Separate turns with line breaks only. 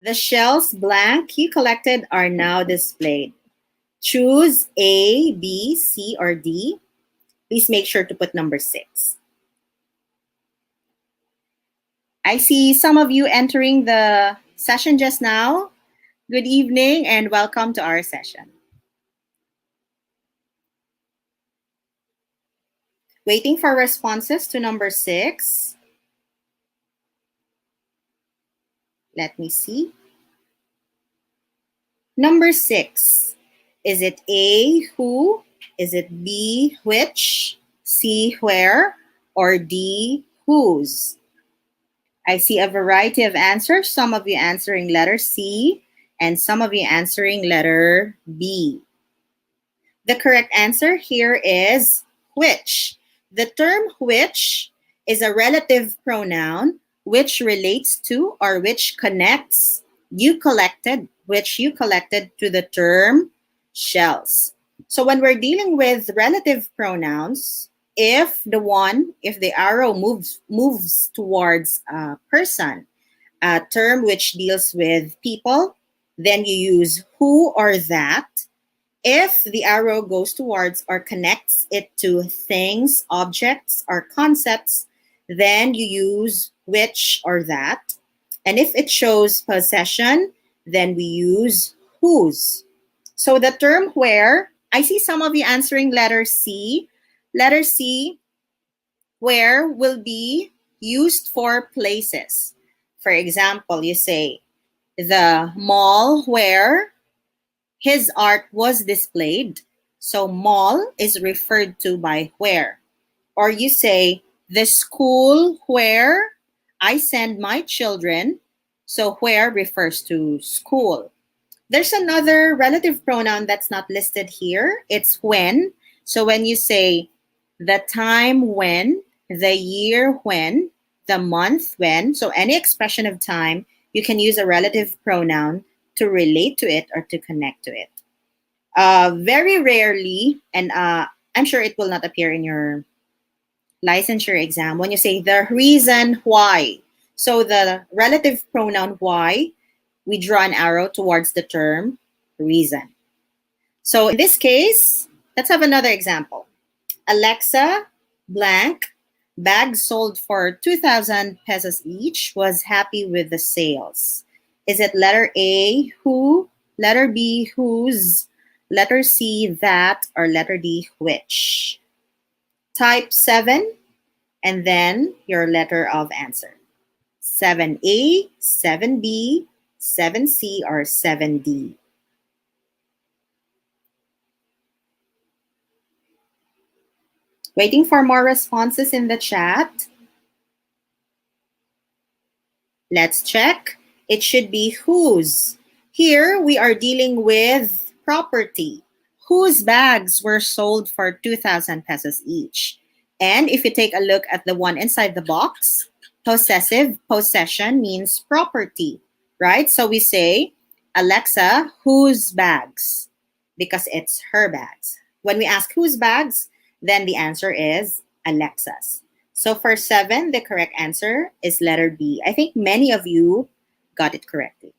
The shells blank you collected are now displayed. Choose A, B, C, or D. Please make sure to put number 6. I see some of you entering the session just now. Good evening and welcome to our session. Waiting for responses to number 6. Let me see. Number 6. Is it A, who? Is it B, which? C, where? Or D, whose? I see a variety of answers. Some of you answering letter C and some of you answering letter B. The correct answer here is which. The term which is a relative pronoun which relates to or which connects which you collected to the term shells. So when we're dealing with relative pronouns, if the arrow moves towards a person, a term which deals with people, then you use who or that. If the arrow goes towards or connects it to things, objects, or concepts, then you use which or that. And if it shows possession, then we use whose. So the term where, I see some of you answering letter C. Letter C, where will be used for places. For example, you say, the mall where his art was displayed. So mall is referred to by where. Or you say, the school where I send my children. So where refers to school. There's another relative pronoun that's not listed here. It's when. So when you say the time when, the year when, the month when, so any expression of time, you can use a relative pronoun to relate to it or to connect to it. Very rarely, and I'm sure it will not appear in your licensure exam, when you say the reason why. So the relative pronoun why, we draw an arrow towards the term reason. So in this case, let's have another example. Alexa, blank, bags sold for 2,000 pesos each, was happy with the sales. Is it letter A, who, letter B, whose, letter C, that, or letter D, which? Type 7 and then your letter of answer. 7A, 7B, 7C, or 7D. Waiting for more responses in the chat. Let's check. It should be whose. Here we are dealing with property. Whose bags were sold for 2,000 pesos each? And if you take a look at the one inside the box, possessive, possession means property, right? So we say, Alexa, whose bags? Because it's her bags. When we ask whose bags, then the answer is Alexa's. So for 7, the correct answer is letter B. I think many of you got it correctly.